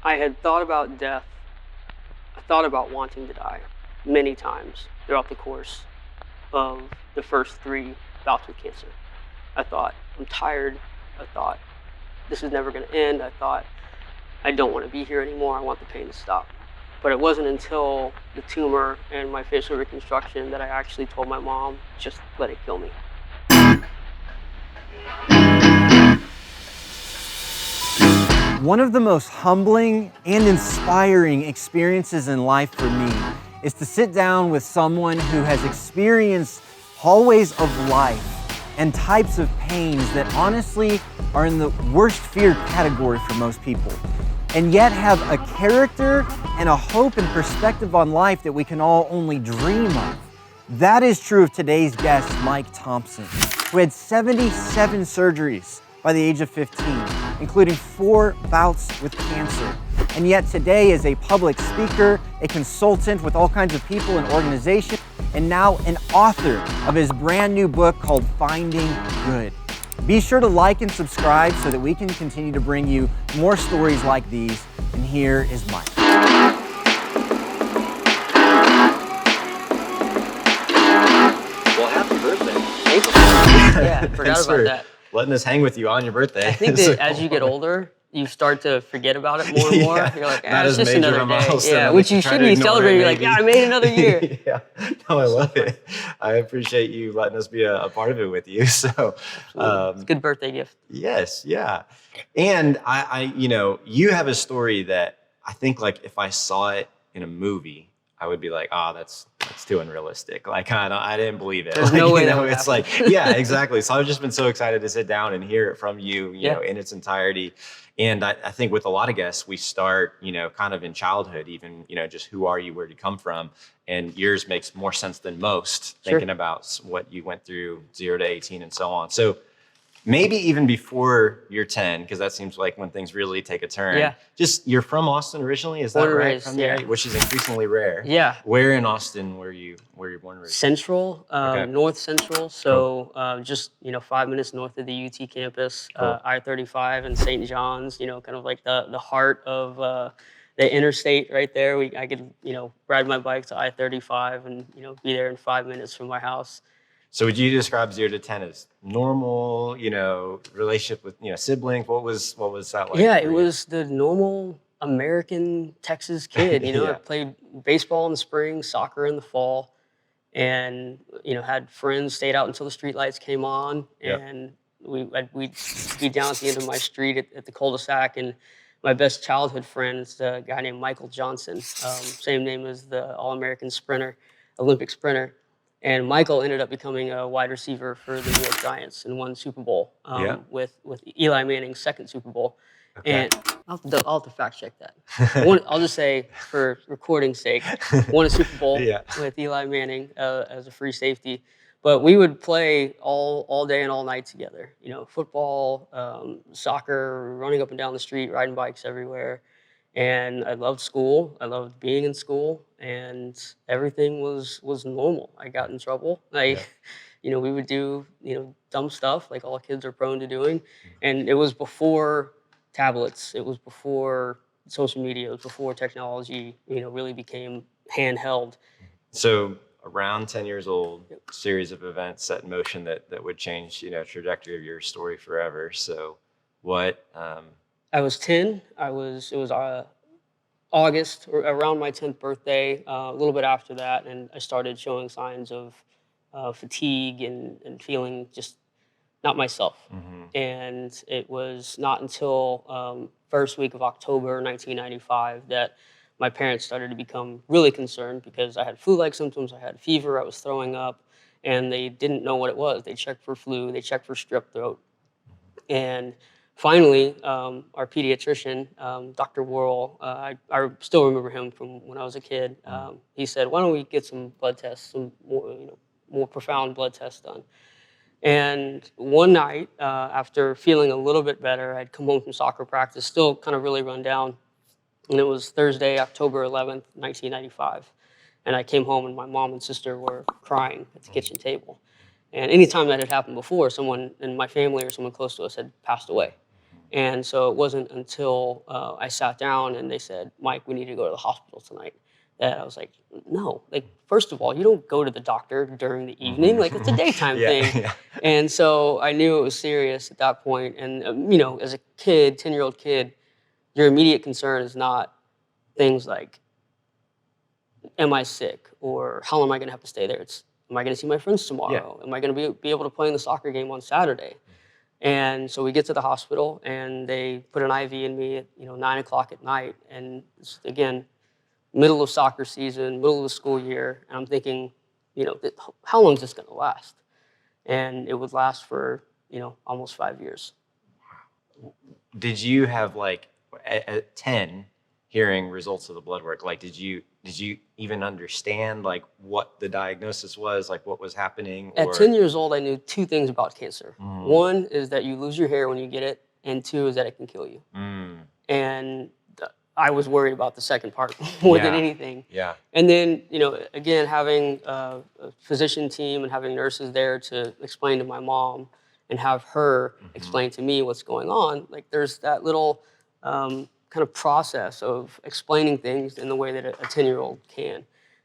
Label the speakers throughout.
Speaker 1: I had thought about death. I thought about wanting to die many times throughout the course of the first 3 bouts with cancer. I thought, I'm tired. I thought, this is never going to end. I thought, I don't want to be here anymore. I want the pain to stop. But it wasn't until the tumor and my facial reconstruction that I actually told my mom, just let it kill me.
Speaker 2: One of the most humbling and inspiring experiences in life for me is to sit down with someone who has experienced hallways of life and types of pains that honestly are in the worst fear category for most people, and yet have a character and a hope and perspective on life that we can all only dream of. That is true of today's guest, Mike Thompson, who had 77 surgeries by the age of 15, including 4 bouts with cancer. And yet today is a public speaker, a consultant with all kinds of people and organizations, and now an author of his brand new book called Finding Good. Be sure to like and subscribe so that we can continue to bring you more stories like these. And here is Mike.
Speaker 3: Well, happy birthday.
Speaker 1: Thank you. Yeah, I forgot about that.
Speaker 3: Letting us hang with you on your birthday.
Speaker 1: I think that as you get older, you start to forget about it more and more.
Speaker 3: Yeah,
Speaker 1: You're like,
Speaker 3: not
Speaker 1: it's
Speaker 3: as
Speaker 1: just
Speaker 3: major
Speaker 1: another
Speaker 3: a
Speaker 1: day.
Speaker 3: milestone.
Speaker 1: Yeah,
Speaker 3: I'm
Speaker 1: which you
Speaker 3: trying
Speaker 1: should
Speaker 3: to
Speaker 1: be
Speaker 3: ignore it,
Speaker 1: celebrating. You're like,
Speaker 3: maybe.
Speaker 1: yeah, I made another year.
Speaker 3: Yeah, no, I love it. I appreciate you letting us be a part of it with you. So,
Speaker 1: It's a good birthday gift.
Speaker 3: yes, yeah. And I, you have a story that I think, like, if I saw it in a movie, I would be like, oh, that's too unrealistic. Like, I didn't believe it.
Speaker 1: There's
Speaker 3: like,
Speaker 1: no way that
Speaker 3: know,
Speaker 1: would
Speaker 3: it's
Speaker 1: happen.
Speaker 3: like, yeah, exactly. So I've just been so excited to sit down and hear it from you, you know, in its entirety. And I think with a lot of guests, we start, kind of in childhood, even, just who are you, where do you come from? And yours makes more sense than most, thinking about what you went through 0 to 18 and so on. So maybe even before you're 10, because that seems like when things really take a turn.
Speaker 1: Yeah.
Speaker 3: Just, you're from Austin originally, is that
Speaker 1: Born and
Speaker 3: right?
Speaker 1: raised,
Speaker 3: From the area, which is increasingly rare.
Speaker 1: Yeah.
Speaker 3: Where in Austin were you born and raised?
Speaker 1: Central,
Speaker 3: Okay.
Speaker 1: North Central. So just 5 minutes north of the UT campus, I-35 and St. John's. Kind of like the heart of the interstate right there. I could ride my bike to I-35 and be there in 5 minutes from my house.
Speaker 3: So would you describe 0 to 10 as normal, relationship with, siblings? What was that like?
Speaker 1: Yeah, it was the normal American Texas kid. I played baseball in the spring, soccer in the fall, and had friends, stayed out until the streetlights came on, and we'd be down at the end of my street at the cul-de-sac, and my best childhood friend is a guy named Michael Johnson, same name as the All-American sprinter, Olympic sprinter. And Michael ended up becoming a wide receiver for the New York Giants and won Super Bowl with Eli Manning's second Super Bowl. Okay. And I'll have to fact check that. I'll just say, for recording's sake, won a Super Bowl with Eli Manning as a free safety. But we would play all day and all night together. Football, soccer, running up and down the street, riding bikes everywhere. And I loved school. I loved being in school, and everything was normal. I got in trouble. We would do dumb stuff like all kids are prone to doing, and it was before tablets. It was before social media. It was before technology really became handheld.
Speaker 3: So around 10 years old, series of events set in motion that would change trajectory of your story forever. So what?
Speaker 1: I was 10. It was August, or around my 10th birthday, a little bit after that, and I started showing signs of fatigue and feeling just not myself. Mm-hmm. And it was not until first week of October 1995 that my parents started to become really concerned, because I had flu-like symptoms, I had fever, I was throwing up, and they didn't know what it was. They checked for flu, they checked for strep throat, and finally, our pediatrician, Dr. Worrell, I still remember him from when I was a kid. He said, "Why don't we get some blood tests, some more profound blood tests done?" And one night, after feeling a little bit better, I'd come home from soccer practice, still kind of really run down, and it was Thursday, October 11th, 1995. And I came home, and my mom and sister were crying at the kitchen table. And anytime that had happened before, someone in my family or someone close to us had passed away. And so it wasn't until I sat down and they said, Mike, we need to go to the hospital tonight, that I was like, no. Like, first of all, you don't go to the doctor during the evening. Like, it's a daytime thing.
Speaker 3: Yeah.
Speaker 1: And so I knew it was serious at that point. And, as a kid, 10-year-old kid, your immediate concern is not things like, am I sick? Or how long am I going to have to stay there? It's, am I going to see my friends tomorrow?
Speaker 3: Yeah.
Speaker 1: Am I going to be able to play in the soccer game on Saturday? And so we get to the hospital and they put an IV in me at 9 o'clock at night. And it's, again, middle of soccer season, middle of the school year. And I'm thinking, how long is this going to last? And it would last for, almost 5 years.
Speaker 3: Did you have like at 10 hearing results of the blood work? Like, did you even understand like what the diagnosis was, like what was happening?
Speaker 1: At 10 years old, I knew two things about cancer. One is that you lose your hair when you get it, and two is that it can kill you. And I was worried about the second part more than anything.
Speaker 3: Yeah.
Speaker 1: And then, again, having a physician team and having nurses there to explain to my mom and have her explain to me what's going on, like there's that little kind of process of explaining things in the way that a 10-year-old can.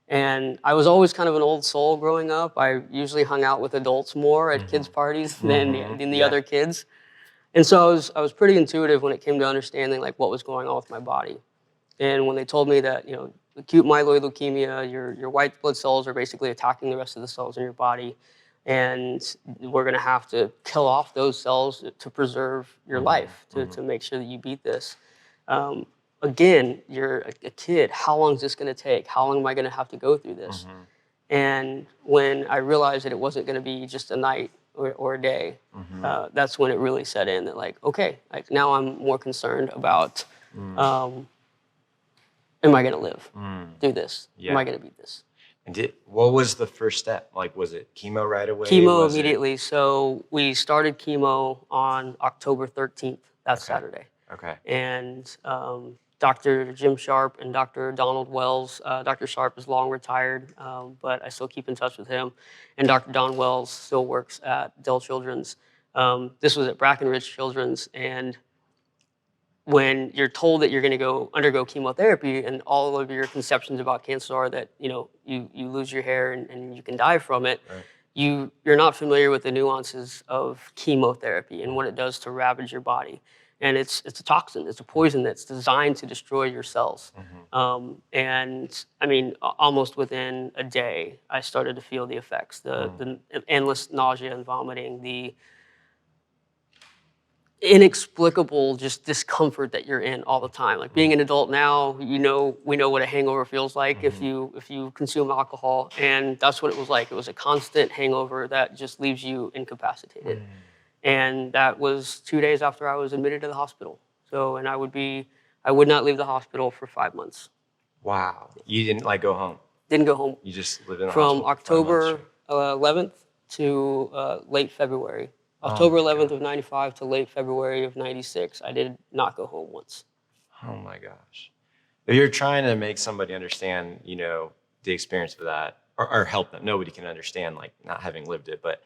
Speaker 1: And I was always kind of an old soul growing up. I usually hung out with adults more at kids' parties than the other kids. And so I was pretty intuitive when it came to understanding like what was going on with my body. And when they told me that, acute myeloid leukemia, your white blood cells are basically attacking the rest of the cells in your body, and we're going to have to kill off those cells to preserve your life, to make sure that you beat this. Again, you're a kid. How long is this going to take? How long am I going to have to go through this? And when I realized that it wasn't going to be just a night or a day, that's when it really set in that like, okay, like now I'm more concerned about, am I going to live through this?
Speaker 3: Yeah.
Speaker 1: Am I going to beat this?
Speaker 3: And what was the first step? Like, was it chemo right away?
Speaker 1: Chemo immediately. So we started chemo on October 13th, that Saturday.
Speaker 3: Okay.
Speaker 1: And Dr. Jim Sharp and Dr. Donald Wells. Dr. Sharp is long retired, but I still keep in touch with him. And Dr. Don Wells still works at Dell Children's. This was at Brackenridge Children's. And when you're told that you're going to go undergo chemotherapy and all of your conceptions about cancer are that, you lose your hair and you can die from it, you're not familiar with the nuances of chemotherapy and what it does to ravage your body. And it's a toxin, it's a poison that's designed to destroy your cells. And I mean, almost within a day, I started to feel the effects, the endless nausea and vomiting, the inexplicable just discomfort that you're in all the time. Like being an adult now, we know what a hangover feels like if you consume alcohol, and that's what it was like. It was a constant hangover that just leaves you incapacitated. And that was 2 days after I was admitted to the hospital. So, and I would not leave the hospital for 5 months.
Speaker 3: Wow. You didn't like go home?
Speaker 1: Didn't go home.
Speaker 3: You just lived in the
Speaker 1: From
Speaker 3: hospital
Speaker 1: October 11th to late February. October 11th of 95 to late February of 96, I did not go home once.
Speaker 3: Oh my gosh. If you're trying to make somebody understand, the experience of that, or help them, nobody can understand, like, not having lived it, but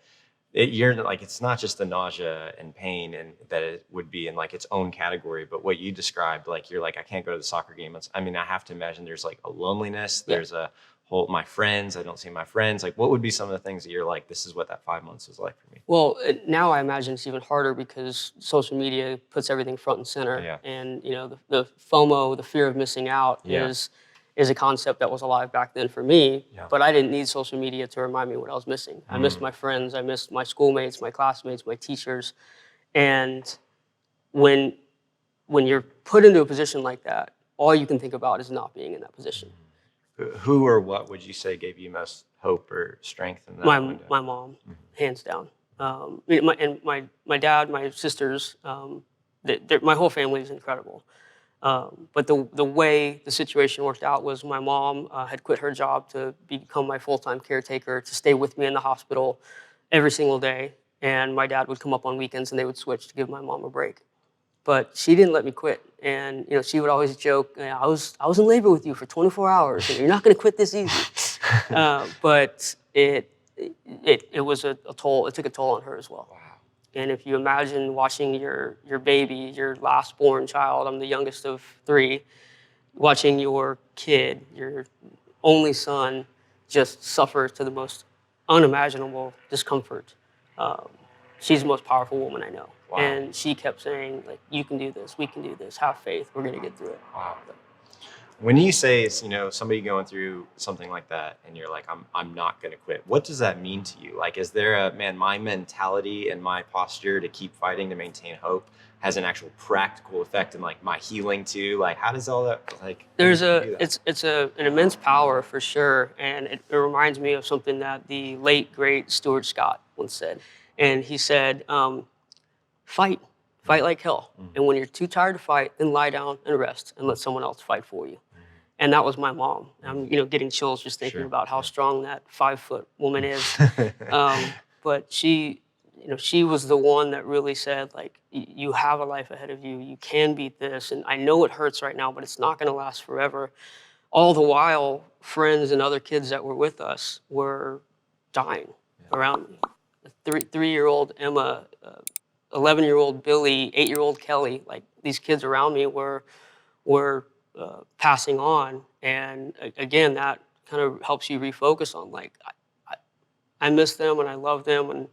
Speaker 3: you're like, it's not just the nausea and pain and that it would be in like its own category, but what you described, like, you're like, I can't go to the soccer game. I have to imagine there's like a loneliness, there's a whole, my friends, I don't see my friends. Like, what would be some of the things that you're like, this is what that 5 months was like for me?
Speaker 1: Well, now I imagine it's even harder because social media puts everything front and center.
Speaker 3: Yeah.
Speaker 1: And, the FOMO, the fear of missing out is a concept that was alive back then for me, but I didn't need social media to remind me what I was missing. I missed my friends, I missed my schoolmates, my classmates, my teachers. And when you're put into a position like that, all you can think about is not being in that position.
Speaker 3: Who or what would you say gave you most hope or strength in that window?
Speaker 1: My mom, hands down. My dad, my sisters, my whole family is incredible. But the way the situation worked out was my mom had quit her job to become my full-time caretaker, to stay with me in the hospital every single day. And my dad would come up on weekends and they would switch to give my mom a break. But she didn't let me quit. And she would always joke, I was in labor with you for 24 hours and you're not going to quit this easy. But it was a toll. It took a toll on her as well.
Speaker 3: Wow.
Speaker 1: And if you imagine watching your baby, your last born child, I'm the youngest of 3, watching your kid, your only son, just suffer to the most unimaginable discomfort. Um, she's the most powerful woman I know.
Speaker 3: Wow.
Speaker 1: And she kept saying, like, you can do this, we can do this, have faith, we're gonna get through it.
Speaker 3: Wow. When you say it's, somebody going through something like that and you're like, I'm not going to quit, what does that mean to you? Like, is there my mentality and my posture to keep fighting to maintain hope has an actual practical effect in like my healing too? Like, how does all that, like,
Speaker 1: It's an immense power for sure. And it reminds me of something that the late, great Stuart Scott once said. And he said, fight like hell. And when you're too tired to fight, then lie down and rest and let someone else fight for you. And that was my mom. I'm, getting chills just thinking about how strong that 5-foot woman is. But she was the one that really said, like, you have a life ahead of you. You can beat this. And I know it hurts right now, but it's not going to last forever. All the while, friends and other kids that were with us were dying around me. 3-year-old Emma, 11-year-old Billy, 8-year-old Kelly, like these kids around me were passing on. And again, that kind of helps you refocus on, like, I miss them and I love them, and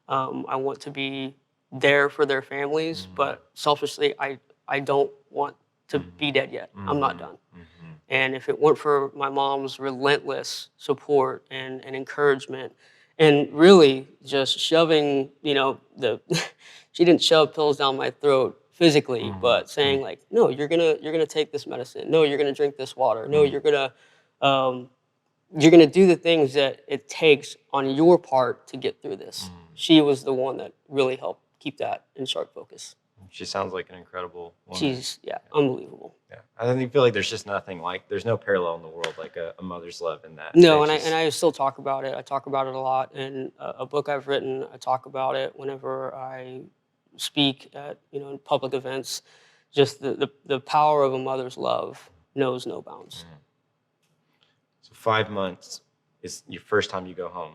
Speaker 1: I want to be there for their families, but selfishly, I don't want to be dead yet. I'm not done. And if it weren't for my mom's relentless support and encouragement, and really just shoving, she didn't shove pills down my throat physically, but saying, like, no, you're gonna take this medicine. No, you're gonna drink this water. No, you're gonna do the things that it takes on your part to get through this. She was the one that really helped keep that in sharp focus.
Speaker 3: She sounds like an incredible woman.
Speaker 1: She's, unbelievable.
Speaker 3: Yeah, I feel like there's just nothing like, there's no parallel in the world like a mother's love in that.
Speaker 1: No, and I still talk about it. I talk about it a lot in a book I've written. I talk about it whenever I speak at in public events. Just the power of a mother's love knows no bounds.
Speaker 3: So 5 months is your first time you go home.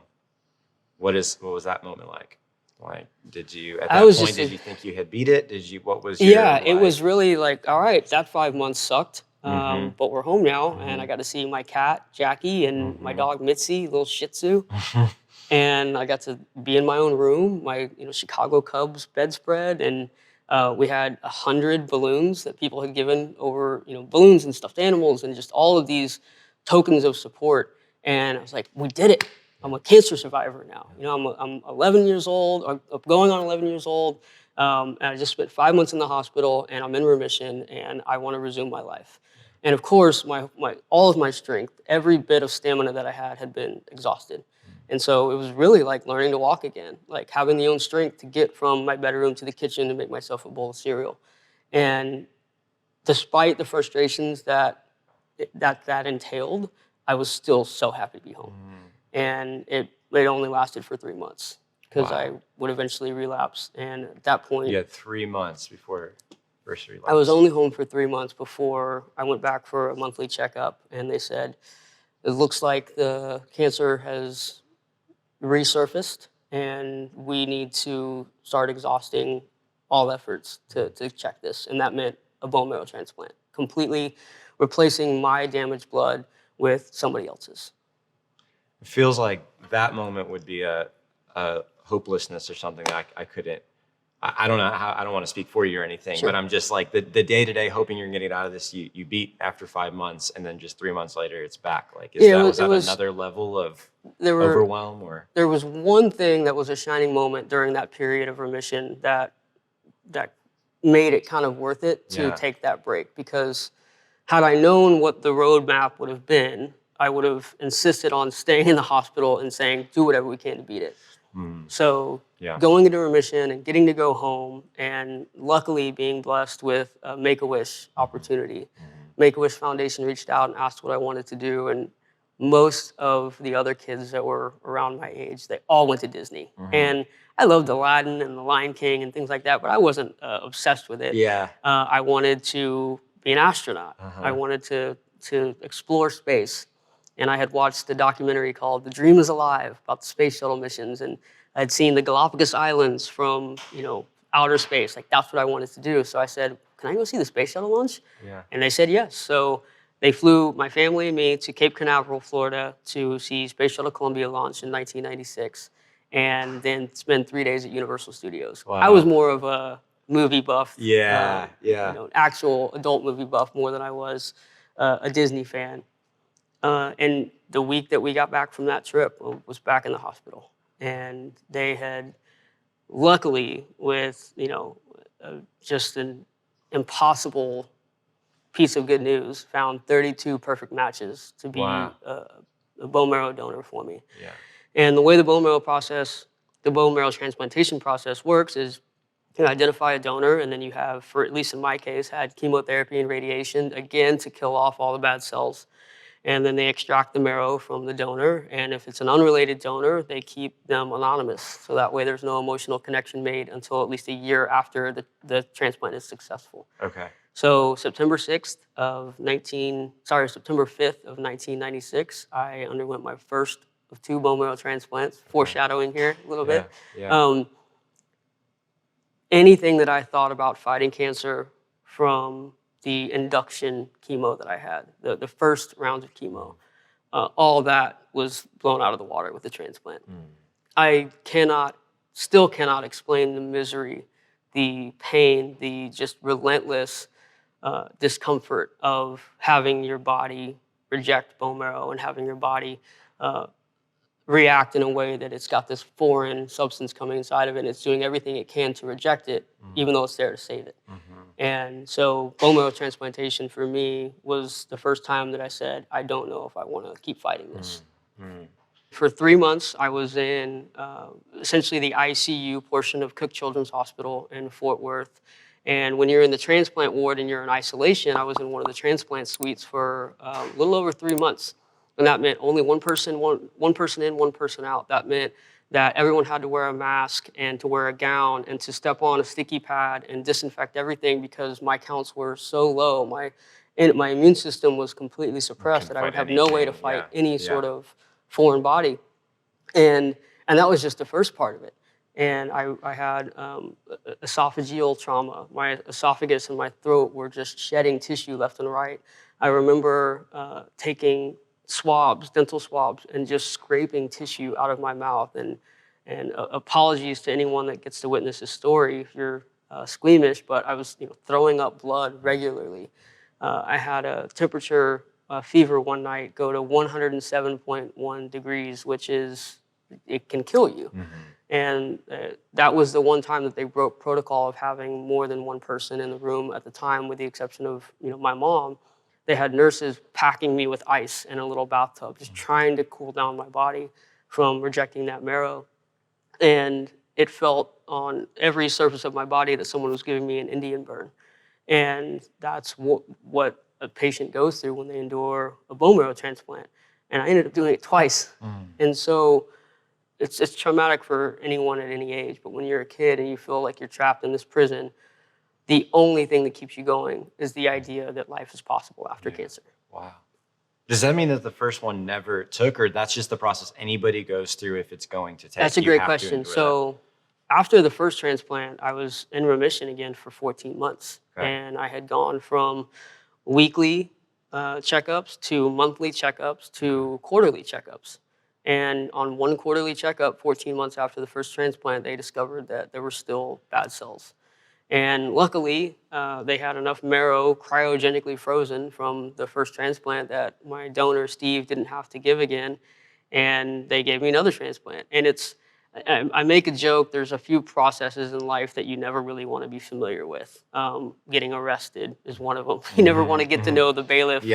Speaker 3: What was that moment like? Like, did you at that point did you think you had beat it? What was your
Speaker 1: it was really like, all right, that 5 months sucked. But we're home now, and I got to see my cat Jackie and my dog Mitzi, little Shih Tzu, and I got to be in my own room, my Chicago Cubs bedspread, and we had 100 balloons that people had given over, balloons and stuffed animals and just all of these tokens of support. And I was like, we did it. I'm a cancer survivor now. I'm 11 years old, I'm going on 11 years old, and I just spent 5 months in the hospital, and I'm in remission, and I want to resume my life. And of course, all of my strength, every bit of stamina that I had been exhausted. And so it was really like learning to walk again, like having the own strength to get from my bedroom to the kitchen to make myself a bowl of cereal. And despite the frustrations that entailed, I was still so happy to be home. And it only lasted for 3 months because I would eventually relapse. And at that point,
Speaker 3: you had 3 months before first relapse.
Speaker 1: I was only home for 3 months before I went back for a monthly checkup, and they said, it looks like the cancer has resurfaced, and we need to start exhausting all efforts to check this. And that meant a bone marrow transplant, completely replacing my damaged blood with somebody else's.
Speaker 3: It feels like that moment would be a hopelessness or something that I couldn't. I don't know how. I don't want to speak for you or anything, but I'm just like the day-to-day hoping you're going to get out of this. You beat after 5 months, and then just 3 months later, it's back. Like, was that another level of overwhelm? Or
Speaker 1: there was one thing that was a shining moment during that period of remission that made it kind of worth it to take that break. Because had I known what the roadmap would have been, I would have insisted on staying in the hospital and saying, do whatever we can to beat it. So going into remission and getting to go home, and luckily being blessed with a Make-A-Wish opportunity. Make-A-Wish Foundation reached out and asked what I wanted to do, and most of the other kids that were around my age, they all went to Disney. And I loved Aladdin and The Lion King and things like that, but I wasn't obsessed with it. I wanted to be an astronaut. I wanted to explore space. And I had watched a documentary called The Dream is Alive about the space shuttle missions. And I'd seen the Galapagos Islands from, outer space. Like, that's what I wanted to do. So I said, can I go see the space shuttle launch?
Speaker 3: Yeah.
Speaker 1: And they said yes. So they flew my family and me to Cape Canaveral, Florida to see Space Shuttle Columbia launch in 1996 and then spend 3 days at Universal Studios.
Speaker 3: Wow.
Speaker 1: I was more of a movie buff.
Speaker 3: Yeah.
Speaker 1: Actual adult movie buff more than I was a Disney fan. And the week that we got back from that trip, I was back in the hospital. And they had, luckily, with, just an impossible piece of good news, found 32 perfect matches to be
Speaker 3: Wow.
Speaker 1: a bone marrow donor for me.
Speaker 3: Yeah.
Speaker 1: And the way the bone marrow transplantation process works is you identify a donor, and then you have, for at least in my case, had chemotherapy and radiation, again, to kill off all the bad cells. And then they extract the marrow from the donor. And if it's an unrelated donor, they keep them anonymous. So that way there's no emotional connection made until at least a year after the transplant is successful.
Speaker 3: Okay.
Speaker 1: So September 5th of 1996, I underwent my first of 2 bone marrow transplants, foreshadowing here a little bit.
Speaker 3: Yeah.
Speaker 1: Anything that I thought about fighting cancer from the induction chemo that I had, the first rounds of chemo, all that was blown out of the water with the transplant. I still cannot explain the misery, the pain, the just relentless discomfort of having your body reject bone marrow and having your body react in a way that it's got this foreign substance coming inside of it and it's doing everything it can to reject it, even though it's there to save it. And so bone marrow transplantation for me was the first time that I said, I don't know if I want to keep fighting this. For 3 months, I was in essentially the ICU portion of Cook Children's Hospital in Fort Worth. And when you're in the transplant ward and you're in isolation, I was in one of the transplant suites for a little over 3 months. And that meant only one person in, one person out. That meant that everyone had to wear a mask and to wear a gown and to step on a sticky pad and disinfect everything because my counts were so low. My immune system was completely suppressed that I would have no way to fight any sort of foreign body. And that was just the first part of it. And I had esophageal trauma. My esophagus and my throat were just shedding tissue left and right. I remember taking dental swabs, and just scraping tissue out of my mouth. And apologies to anyone that gets to witness this story if you're squeamish, but I was throwing up blood regularly. I had a temperature fever one night go to 107.1 degrees, which is, it can kill you. And that was the one time that they broke protocol of having more than one person in the room at the time, with the exception of my mom. They had nurses packing me with ice in a little bathtub, just trying to cool down my body from rejecting that marrow. And it felt on every surface of my body that someone was giving me an Indian burn. And that's what a patient goes through when they endure a bone marrow transplant. And I ended up doing it twice. And so it's traumatic for anyone at any age. But when you're a kid and you feel like you're trapped in this prison, the only thing that keeps you going is the idea that life is possible after cancer.
Speaker 3: Wow. Does that mean that the first one never took, or that's just the process anybody goes through if it's going to take?
Speaker 1: That's a great question. So after the first transplant, I was in remission again for 14 months. Okay. And I had gone from weekly checkups to monthly checkups to quarterly checkups. And on one quarterly checkup, 14 months after the first transplant, they discovered that there were still bad cells. And luckily, they had enough marrow cryogenically frozen from the first transplant that my donor, Steve, didn't have to give again. And they gave me another transplant. And I make a joke, there's a few processes in life that you never really want to be familiar with. Getting arrested is one of them. You never want to get to know the bailiff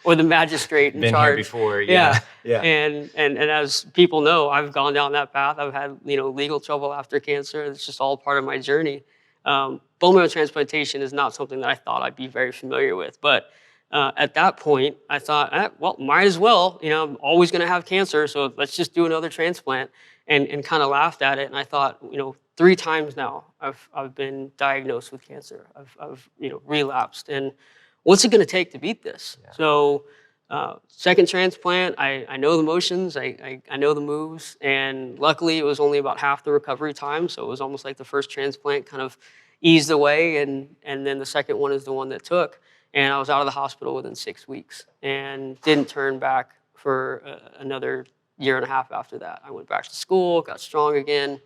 Speaker 1: or the magistrate in charge.
Speaker 3: Been here before, yeah.
Speaker 1: And as people know, I've gone down that path. I've had legal trouble after cancer. It's just all part of my journey. Bone marrow transplantation is not something that I thought I'd be very familiar with. But at that point, I thought, well, might as well. I'm always going to have cancer, so let's just do another transplant. And kind of laughed at it. And I thought, 3 times now I've been diagnosed with cancer. I've relapsed. And what's it going to take to beat this? Yeah. So Second transplant, I know the motions, I know the moves, and luckily it was only about half the recovery time, so it was almost like the first transplant kind of eased away, and then the second one is the one that took, and I was out of the hospital within 6 weeks, and didn't turn back for another year and a half after that. I went back to school, got strong again,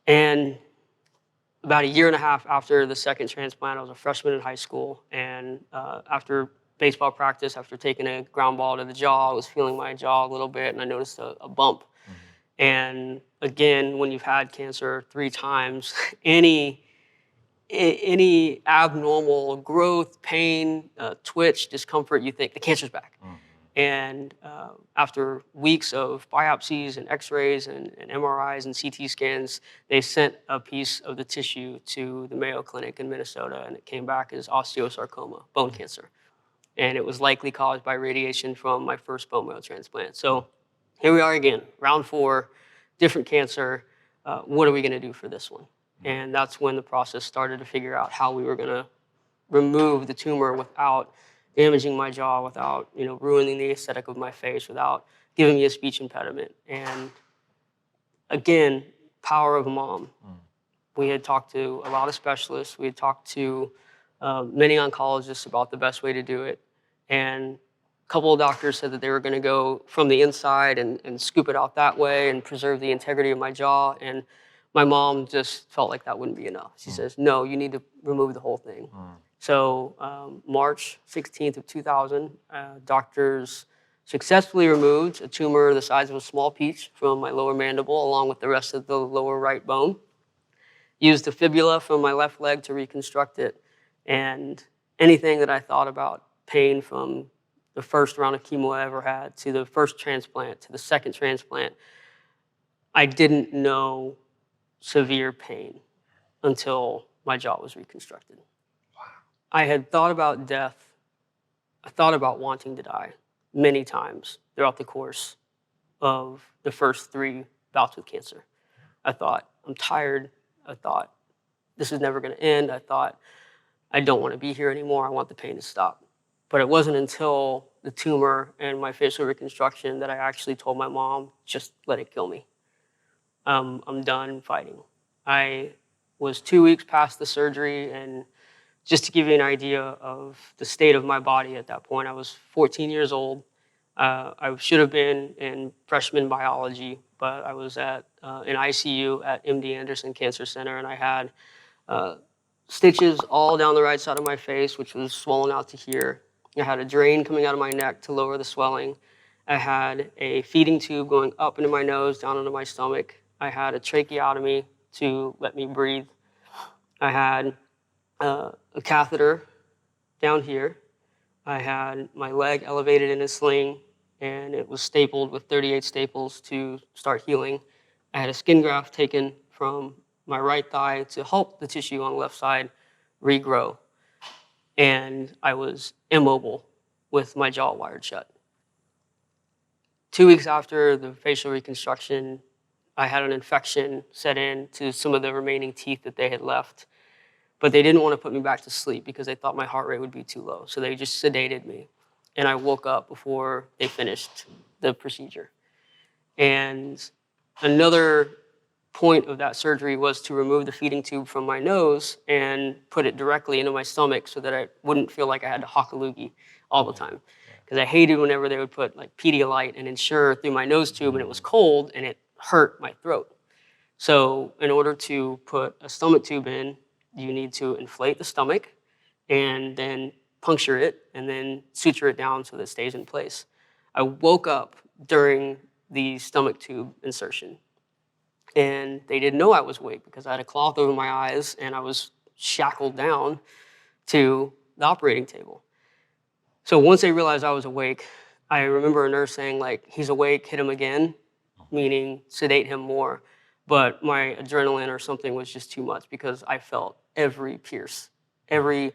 Speaker 1: and about a year and a half after the second transplant, I was a freshman in high school, and after baseball practice, after taking a ground ball to the jaw, I was feeling my jaw a little bit, and I noticed a bump. And again, when you've had cancer 3 times, any abnormal growth, pain, twitch, discomfort, you think the cancer's back. And after weeks of biopsies and x-rays and MRIs and CT scans, they sent a piece of the tissue to the Mayo Clinic in Minnesota, and it came back as osteosarcoma, bone cancer. And it was likely caused by radiation from my first bone marrow transplant. So here we are again, round 4, different cancer. What are we going to do for this one? And that's when the process started to figure out how we were going to remove the tumor without damaging my jaw, without ruining the aesthetic of my face, without giving me a speech impediment. And again, power of a mom. We had talked to a lot of specialists. We had talked to many oncologists about the best way to do it. And a couple of doctors said that they were going to go from the inside and scoop it out that way and preserve the integrity of my jaw. And my mom just felt like that wouldn't be enough. She says, no, you need to remove the whole thing. So March 16th of 2000, doctors successfully removed a tumor the size of a small peach from my lower mandible, along with the rest of the lower right bone. Used the fibula from my left leg to reconstruct it. And anything that I thought about pain from the first round of chemo I ever had to the first transplant to the second transplant, I didn't know severe pain until my jaw was reconstructed. Wow. I had thought about death. I thought about wanting to die many times throughout the course of the first 3 bouts with cancer. I thought, I'm tired. I thought, this is never going to end. I thought, I don't want to be here anymore. I want the pain to stop. But it wasn't until the tumor and my facial reconstruction that I actually told my mom, just let it kill me. I'm done fighting. I was 2 weeks past the surgery, and just to give you an idea of the state of my body at that point, I was 14 years old. I should have been in freshman biology, but I was at an ICU at MD Anderson Cancer Center, and I had stitches all down the right side of my face, which was swollen out to here. I had a drain coming out of my neck to lower the swelling. I had a feeding tube going up into my nose, down into my stomach. I had a tracheotomy to let me breathe. I had a catheter down here. I had my leg elevated in a sling, and it was stapled with 38 staples to start healing. I had a skin graft taken from my right thigh to help the tissue on the left side regrow. And I was immobile with my jaw wired shut. 2 weeks after the facial reconstruction, I had an infection set in to some of the remaining teeth that they had left. But they didn't want to put me back to sleep because they thought my heart rate would be too low. So they just sedated me. And I woke up before they finished the procedure. And another point of that surgery was to remove the feeding tube from my nose and put it directly into my stomach so that I wouldn't feel like I had to hawk a loogie all the time. Because I hated whenever they would put like Pedialyte and Ensure through my nose tube, and it was cold and it hurt my throat. So in order to put a stomach tube in, you need to inflate the stomach and then puncture it and then suture it down so that it stays in place. I woke up during the stomach tube insertion, and they didn't know I was awake because I had a cloth over my eyes and I was shackled down to the operating table. So once they realized I was awake, I remember a nurse saying, like, he's awake, hit him again, meaning sedate him more. But my adrenaline or something was just too much because I felt every pierce, every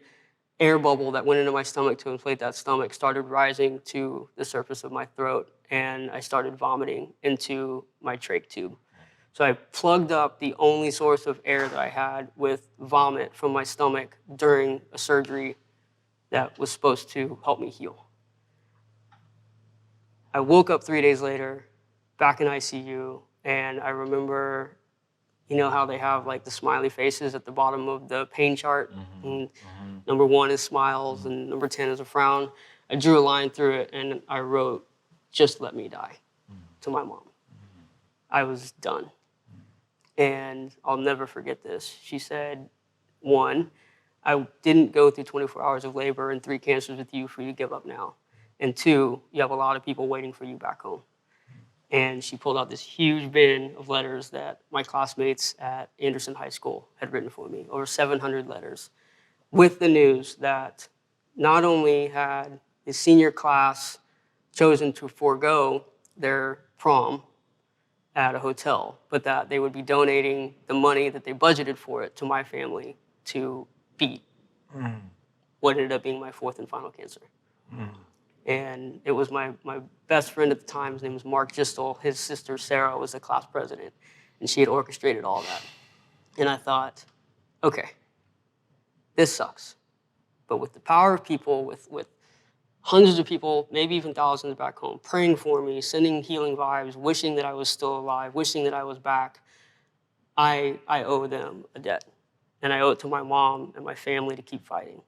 Speaker 1: air bubble that went into my stomach to inflate that stomach started rising to the surface of my throat, and I started vomiting into my trach tube. So I plugged up the only source of air that I had with vomit from my stomach during a surgery that was supposed to help me heal. I woke up 3 days later, back in ICU, and I remember, you know how they have like the smiley faces at the bottom of the pain chart? And number 1 is smiles and number 10 is a frown. I drew a line through it and I wrote, "Just let me die," to my mom. I was done. And I'll never forget this. She said, 1, I didn't go through 24 hours of labor and 3 cancers with you for you to give up now. And 2, you have a lot of people waiting for you back home. And she pulled out this huge bin of letters that my classmates at Anderson High School had written for me, over 700 letters, with the news that not only had the senior class chosen to forego their prom at a hotel, but that they would be donating the money that they budgeted for it to my family to beat what ended up being my 4th and final cancer. And it was my best friend at the time. His name was Mark Gistel. His sister, Sarah, was the class president, and she had orchestrated all that. And I thought, okay, this sucks. But with the power of people, with hundreds of people, maybe even thousands back home, praying for me, sending healing vibes, wishing that I was still alive, wishing that I was back, I owe them a debt. And I owe it to my mom and my family to keep fighting.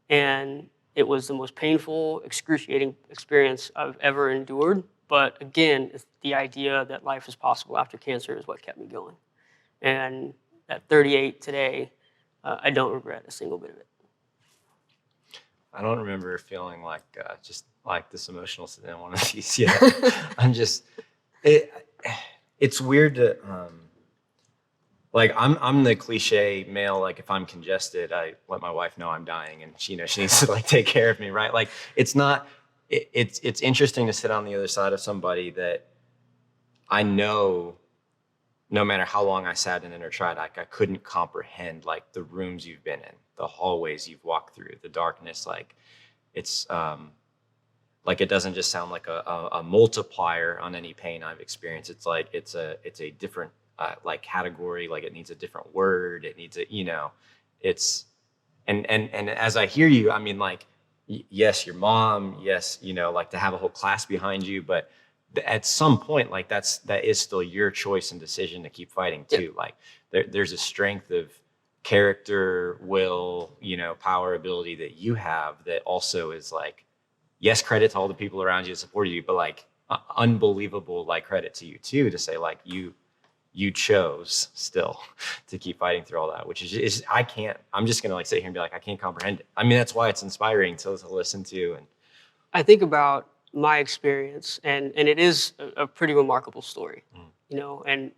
Speaker 1: And it was the most painful, excruciating experience I've ever endured. But again, it's the idea that life is possible after cancer is what kept me going. And at 38 today, I don't regret a single bit of it.
Speaker 3: I don't remember feeling like just like this emotional in one of these yet. I'm just, it's weird to, like I'm the cliche male, like if I'm congested, I let my wife know I'm dying and she knows she needs to like take care of me, right? Like it's not, it's interesting to sit on the other side of somebody that I know no matter how long I sat in it or tried, like I couldn't comprehend like the rooms you've been in, the hallways you've walked through, the darkness. Like it's like it doesn't just sound like a multiplier on any pain I've experienced. It's like it's a different like category. Like it needs a different word. It needs a, you know, it's and as I hear you, I mean, like yes, your mom, yes, you know, like to have a whole class behind you, but at some point, like that is still your choice and decision to keep fighting too. Yep. Like there's a strength of character, will, you know, power, ability that you have that also is like, yes, credit to all the people around you that supported you, but like unbelievable, like credit to you too, to say like you chose still to keep fighting through all that, which is I'm just going to like sit here and be like, I can't comprehend it. I mean, that's why it's inspiring to listen to. And
Speaker 1: I think about my experience, and it is a pretty remarkable story, you know. And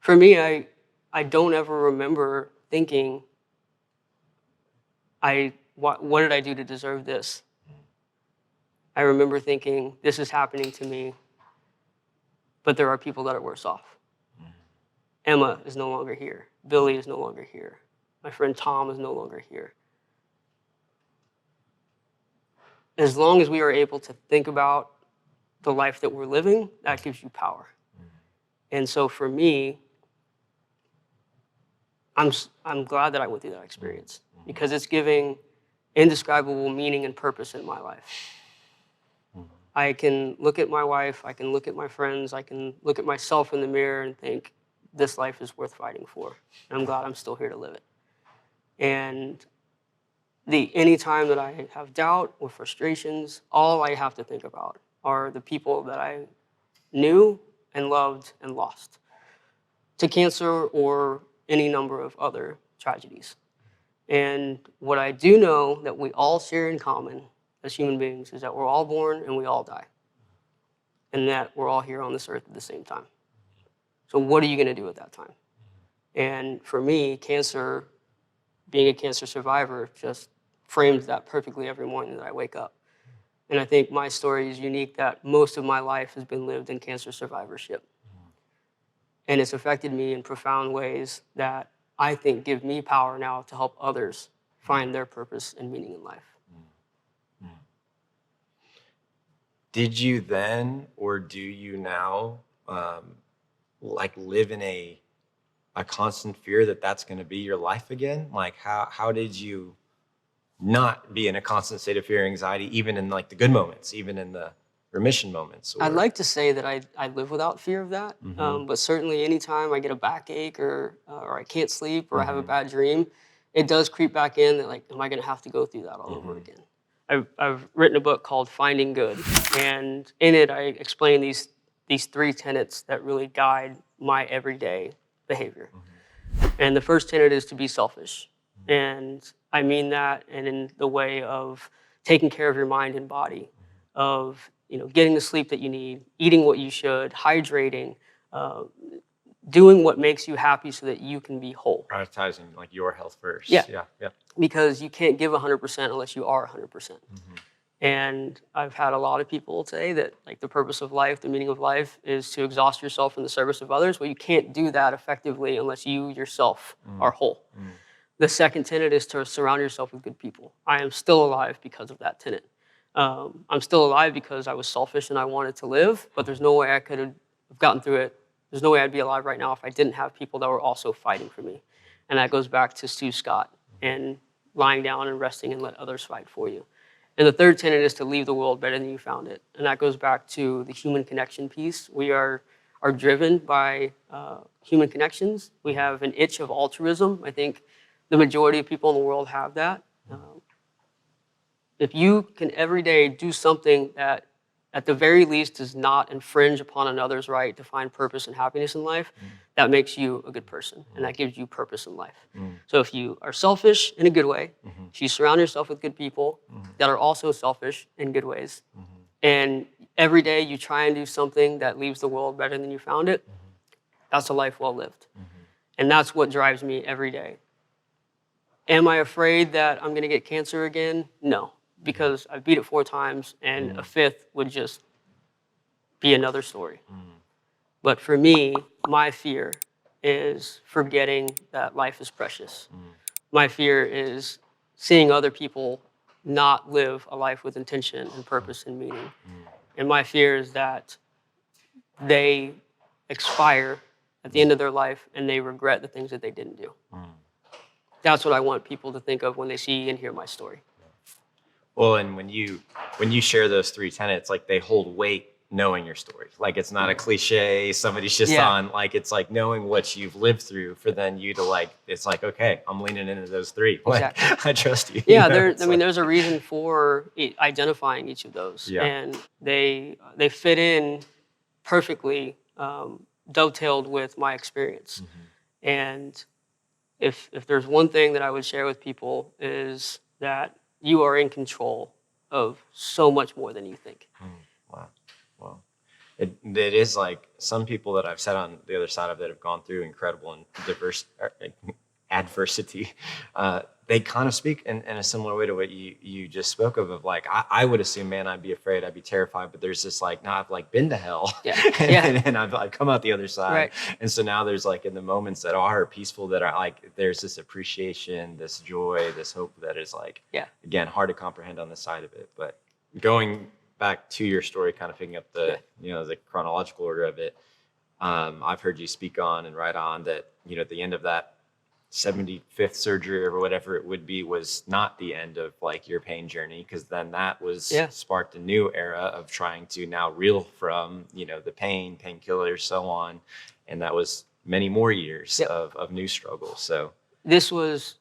Speaker 1: for me, I don't ever remember thinking, what did I do to deserve this? I remember thinking, this is happening to me, but there are people that are worse off. Emma is no longer here. Billy is no longer here. My friend Tom is no longer here. As long as we are able to think about the life that we're living, that gives you power. And so for me, I'm glad that I went through that experience because it's giving indescribable meaning and purpose in my life. I can look at my wife, I can look at my friends, I can look at myself in the mirror and think, this life is worth fighting for. And I'm glad I'm still here to live it. And any time that I have doubt or frustrations, all I have to think about are the people that I knew and loved and lost to cancer or any number of other tragedies. And what I do know that we all share in common as human beings is that we're all born and we all die. And that we're all here on this earth at the same time. So what are you going to do at that time? And for me, cancer, being a cancer survivor, just frames that perfectly every morning that I wake up. And I think my story is unique that most of my life has been lived in cancer survivorship. And it's affected me in profound ways that I think give me power now to help others find their purpose and meaning in life.
Speaker 3: Did you then, or do you now, like live in a constant fear that that's going to be your life again? Like how did you not be in a constant state of fear and anxiety, even in like the good moments, even in the remission moments? Or?
Speaker 1: I'd like to say that I live without fear of that, but certainly anytime I get a backache or I can't sleep or I have a bad dream, it does creep back in that, like, am I going to have to go through that all over again? I've written a book called Finding Good, and in it I explain these 3 tenets that really guide my everyday behavior. And the first tenet is to be selfish. And I mean that in the way of taking care of your mind and body, of getting the sleep that you need, eating what you should, hydrating, doing what makes you happy so that you can be whole.
Speaker 3: Prioritizing like your health first.
Speaker 1: Yeah.
Speaker 3: Yeah.
Speaker 1: Because you can't give 100% unless you are 100%. And I've had a lot of people say that, like, the purpose of life, the meaning of life is to exhaust yourself in the service of others. Well, you can't do that effectively unless you yourself are whole. The second tenet is to surround yourself with good people. I am still alive because of that tenet. I'm still alive because I was selfish and I wanted to live, but there's no way I could have gotten through it. There's no way I'd be alive right now if I didn't have people that were also fighting for me. And that goes back to Stu Scott and lying down and resting and let others fight for you. And the third tenet is to leave the world better than you found it. And that goes back to the human connection piece. We are driven by human connections. We have an itch of altruism. I think the majority of people in the world have that. If you can every day do something that at the very least does not infringe upon another's right to find purpose and happiness in life, that makes you a good person, and that gives you purpose in life. So if you are selfish in a good way, if you surround yourself with good people that are also selfish in good ways, and every day you try and do something that leaves the world better than you found it, that's a life well lived. And that's what drives me every day. Am I afraid that I'm going to get cancer again? No, because I've beat it 4 times, and a 5th would just be another story. But for me, my fear is forgetting that life is precious. My fear is seeing other people not live a life with intention and purpose and meaning. And my fear is that they expire at the end of their life and they regret the things that they didn't do. That's what I want people to think of when they see and hear my story.
Speaker 3: Well, and when you share those 3 tenets, like, they hold weight knowing your story. Like, it's not a cliche, somebody's just on, like, it's like knowing what you've lived through for then you to, like, it's like, okay, I'm leaning into those 3. Like,
Speaker 1: Exactly.
Speaker 3: I trust you.
Speaker 1: Yeah,
Speaker 3: There's
Speaker 1: a reason for identifying each of those.
Speaker 3: Yeah.
Speaker 1: And they fit in perfectly, dovetailed with my experience. And if there's one thing that I would share with people is that you are in control of so much more than you think.
Speaker 3: Wow. It is like some people that I've sat on the other side of that have gone through incredible and diverse adversity. They kind of speak in a similar way to what you just spoke of like, I would assume, man, I'd be afraid, I'd be terrified, but there's this like, no, I've like been to hell and I've come out the other side.
Speaker 1: Right.
Speaker 3: And so now there's like in the moments that are peaceful, that are like, there's this appreciation, this joy, this hope that is like, again, hard to comprehend on the side of it. But going back to your story, kind of picking up the, the chronological order of it. I've heard you speak on and write on that, at the end of that 75th surgery or whatever it would be was not the end of like your pain journey, because then that was sparked a new era of trying to now reel from, the pain, painkillers, so on. And that was many more years of new struggles. So
Speaker 1: this was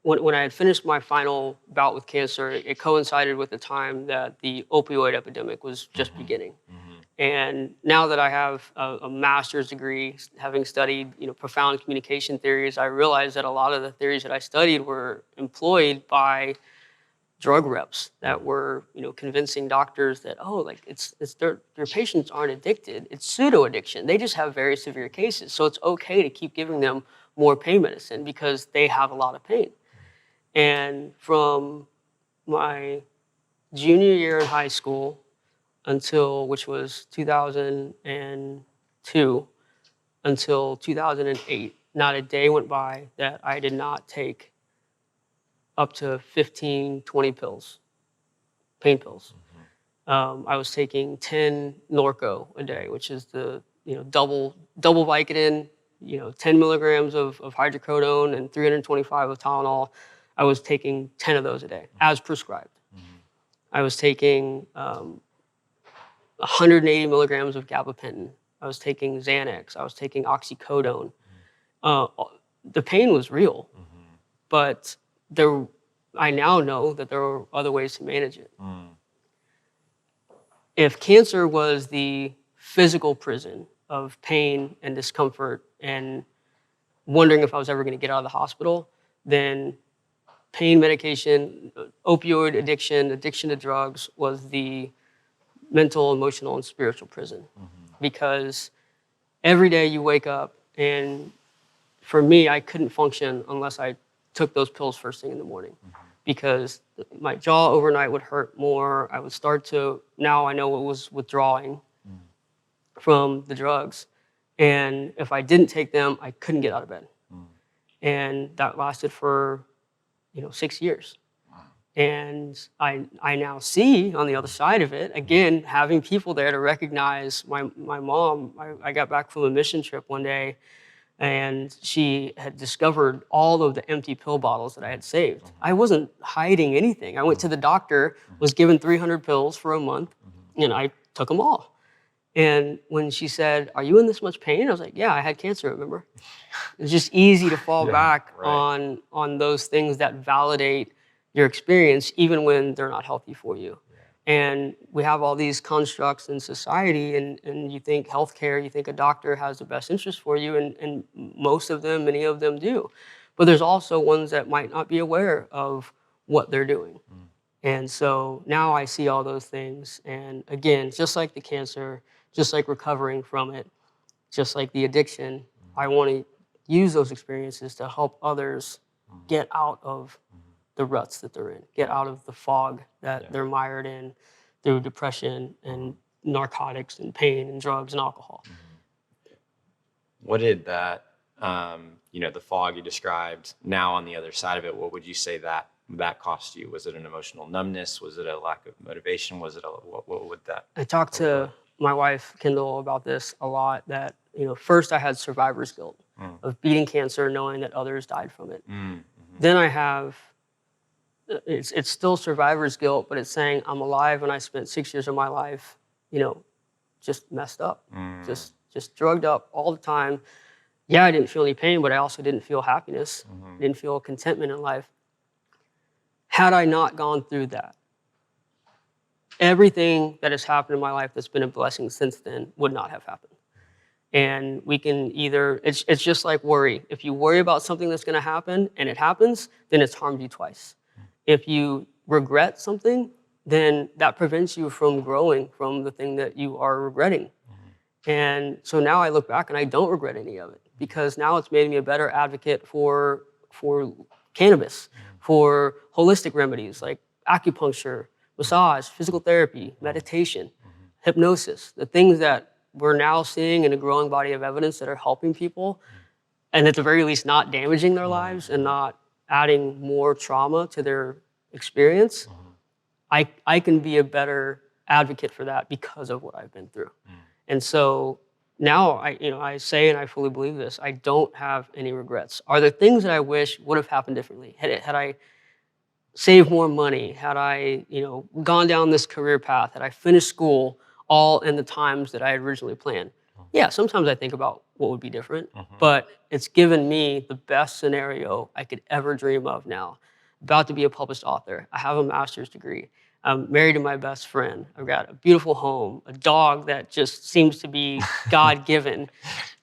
Speaker 1: when I had finished my final bout with cancer, it coincided with the time that the opioid epidemic was just beginning. And now that I have a master's degree, having studied, profound communication theories, I realized that a lot of the theories that I studied were employed by drug reps that were, convincing doctors that, your patients aren't addicted. It's pseudo addiction. They just have very severe cases. So it's okay to keep giving them more pain medicine because they have a lot of pain. And from my junior year in high school which was 2002, until 2008, not a day went by that I did not take up to 15, 20 pills, pain pills. I was taking 10 Norco a day, which is the double Vicodin, 10 milligrams of hydrocodone and 325 of Tylenol. I was taking 10 of those a day, as prescribed. I was taking 180 milligrams of gabapentin. I was taking Xanax. I was taking oxycodone. Uh, the pain was real, but I now know that there are other ways to manage it. If cancer was the physical prison of pain and discomfort and wondering if I was ever going to get out of the hospital, then pain medication, opioid addiction to drugs was the mental, emotional, and spiritual prison. Because every day you wake up, and for me, I couldn't function unless I took those pills first thing in the morning. Because my jaw overnight would hurt more. I would start to, now I know it was withdrawing from the drugs. And if I didn't take them, I couldn't get out of bed. And that lasted for 6 years. And I now see on the other side of it, again, having people there to recognize my mom. I got back from a mission trip one day, and she had discovered all of the empty pill bottles that I had saved. I wasn't hiding anything. I went to the doctor, was given 300 pills for a month, and I took them all. And when she said, "Are you in this much pain?" I was like, "Yeah, I had cancer, remember?" It's just easy to fall back on those things that validate your experience, even when they're not healthy for you. And we have all these constructs in society, and you think healthcare, you think a doctor has the best interest for you, and many of them do. But there's also ones that might not be aware of what they're doing. And so now I see all those things. And again, just like the cancer, just like recovering from it, just like the addiction, I want to use those experiences to help others get out of the ruts that they're in, get out of the fog that they're mired in through depression and narcotics and pain and drugs and alcohol.
Speaker 3: What did that, the fog you described, now on the other side of it, what would you say that cost you? Was it an emotional numbness? Was it a lack of motivation? Was it what would that?
Speaker 1: I talked to my wife, Kendall, about this a lot, that, first I had survivor's guilt of beating cancer, knowing that others died from it. Then I have, it's still survivor's guilt, but it's saying I'm alive and I spent 6 years of my life, just messed up, just drugged up all the time. Yeah, I didn't feel any pain, but I also didn't feel happiness, didn't feel contentment in life. Had I not gone through that, everything that has happened in my life that's been a blessing since then would not have happened. And we can either, it's just like worry. If you worry about something that's going to happen and it happens, then it's harmed you twice. If you regret something, then that prevents you from growing from the thing that you are regretting. And so now I look back and I don't regret any of it, because now it's made me a better advocate for cannabis, for holistic remedies like acupuncture, massage, physical therapy, meditation, hypnosis, the things that we're now seeing in a growing body of evidence that are helping people, and at the very least not damaging their lives and not adding more trauma to their experience. I can be a better advocate for that because of what I've been through. And so now I say, and I fully believe this, I don't have any regrets. Are there things that I wish would have happened differently? Had I saved more money, had I gone down this career path, had I finished school all in the times that I had originally planned? Yeah, sometimes I think about what would be different, but it's given me the best scenario I could ever dream of now. About to be a published author. I have a master's degree. I'm married to my best friend. I've got a beautiful home, a dog that just seems to be God-given.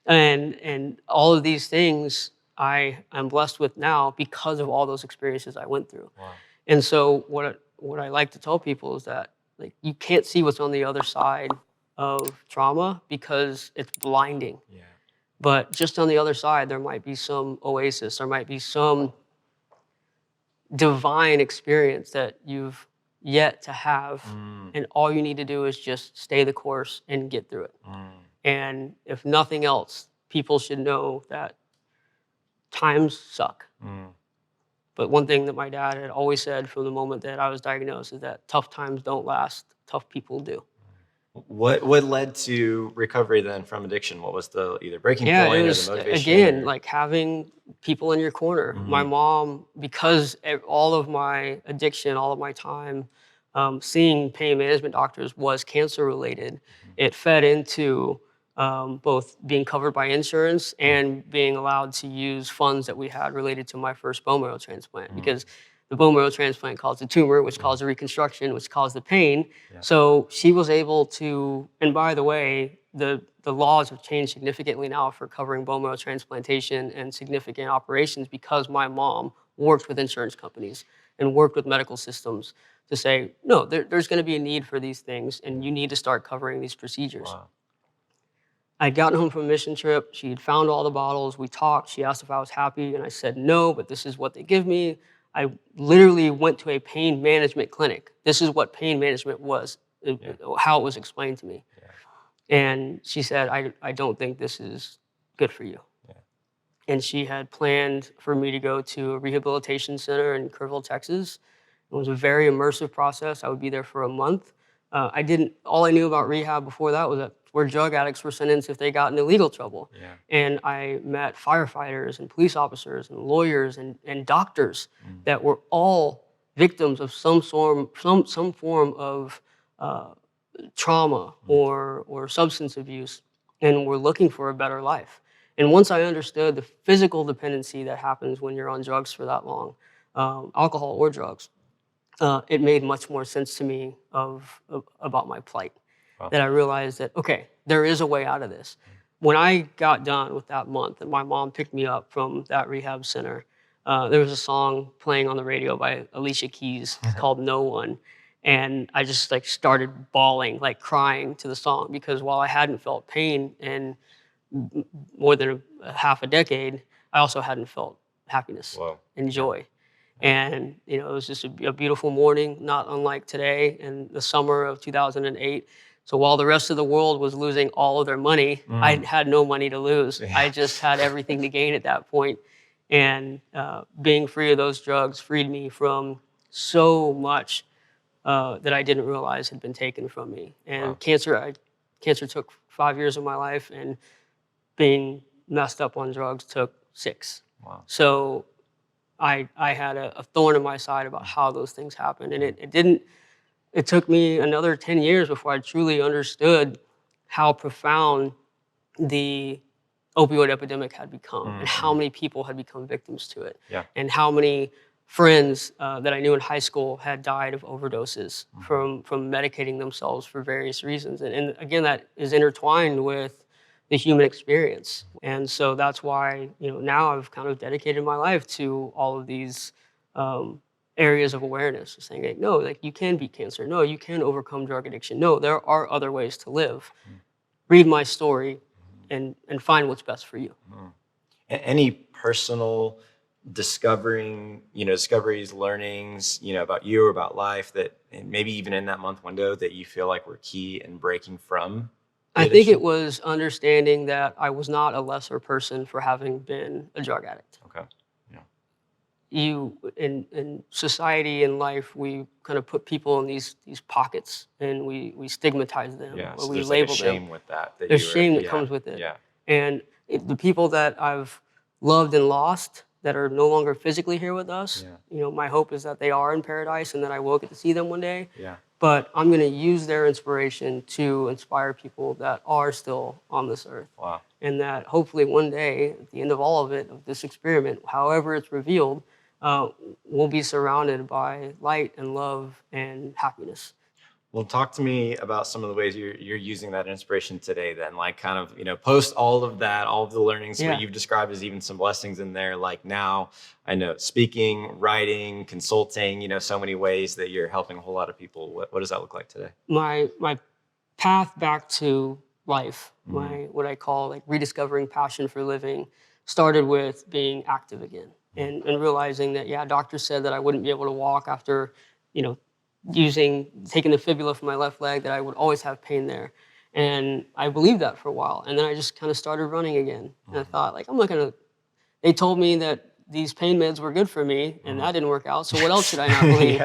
Speaker 1: And all of these things I am blessed with now because of all those experiences I went through. Wow. And so what I like to tell people is that, like, you can't see what's on the other side of trauma because it's blinding. Yeah. But just on the other side, there might be some oasis, there might be some divine experience that you've yet to have. And all you need to do is just stay the course and get through it. And if nothing else, people should know that times suck. But one thing that my dad had always said from the moment that I was diagnosed is that tough times don't last, tough people do.
Speaker 3: What led to recovery then from addiction? What was the either breaking point
Speaker 1: it was,
Speaker 3: or the motivation?
Speaker 1: Again, like having people in your corner. My mom, because all of my addiction, all of my time seeing pain management doctors was cancer related. It fed into both being covered by insurance and being allowed to use funds that we had related to my first bone marrow transplant, because the bone marrow transplant caused a tumor, which caused a reconstruction, which caused the pain.
Speaker 3: Yeah.
Speaker 1: So she was able to, and by the way, the laws have changed significantly now for covering bone marrow transplantation and significant operations, because my mom worked with insurance companies and worked with medical systems to say, no, there's going to be a need for these things, and you need to start covering these procedures.
Speaker 3: Wow.
Speaker 1: I'd gotten home from a mission trip. She had found all the bottles. We talked. She asked if I was happy, and I said no, but this is what they give me. I literally went to a pain management clinic. This is what pain management was, how it was explained to me. Yeah. And she said, I don't think this is good for you. Yeah. And she had planned for me to go to a rehabilitation center in Kerrville, Texas. It was a very immersive process. I would be there for a month. All I knew about rehab before that was that where drug addicts were sentenced if they got into legal trouble. Yeah. And I met firefighters and police officers and lawyers and doctors that were all victims of some form of trauma or substance abuse, and were looking for a better life. And once I understood the physical dependency that happens when you're on drugs for that long, alcohol or drugs, it made much more sense to me about my plight. Wow. That I realized that, okay, there is a way out of this. When I got done with that month and my mom picked me up from that rehab center, there was a song playing on the radio by Alicia Keys called No One. And I just started bawling, crying to the song, because while I hadn't felt pain in more than half a decade, I also hadn't felt happiness and joy. And, it was just a beautiful morning, not unlike today in the summer of 2008. So while the rest of the world was losing all of their money, I had no money to lose. Yeah. I just had everything to gain at that point. And being free of those drugs freed me from so much that I didn't realize had been taken from me. And cancer took 5 years of my life, and being messed up on drugs took 6. Wow. So I had a thorn in my side about how those things happened. And it took me another 10 years before I truly understood how profound the opioid epidemic had become, and how many people had become victims to it, and how many friends that I knew in high school had died of overdoses from medicating themselves for various reasons. And again, that is intertwined with the human experience. And so that's why, now I've kind of dedicated my life to all of these areas of awareness, saying, no, you can beat cancer. No, you can overcome drug addiction. No, there are other ways to live. Read my story and find what's best for you.
Speaker 3: Any personal discoveries, learnings, about you or about life that, and maybe even in that month window, that you feel like were key in breaking from?
Speaker 1: I think it was understanding that I was not a lesser person for having been a drug addict. Okay. Yeah. In society and life, we kind of put people in these pockets, and we stigmatize them, or
Speaker 3: so
Speaker 1: we label them.
Speaker 3: There's shame with that.
Speaker 1: There's shame that comes with it. Yeah. And the people that I've loved and lost that are no longer physically here with us, my hope is that they are in paradise and that I will get to see them one day. Yeah. But I'm going to use their inspiration to inspire people that are still on this earth. Wow. And that hopefully one day, at the end of all of it, of this experiment, however it's revealed, we'll be surrounded by light and love and happiness.
Speaker 3: Well, talk to me about some of the ways you're using that inspiration today then, kind of, post all of that, all of the learnings, what you've described as even some blessings in there, now I know speaking, writing, consulting, so many ways that you're helping a whole lot of people. What does that look like today?
Speaker 1: My path back to life, what I call rediscovering passion for living, started with being active again and realizing that, doctors said that I wouldn't be able to walk after, taking the fibula from my left leg, that I would always have pain there. And I believed that for a while. And then I just kind of started running again. And I thought, I'm not going to, they told me that these pain meds were good for me, and that didn't work out. So what else should I not believe?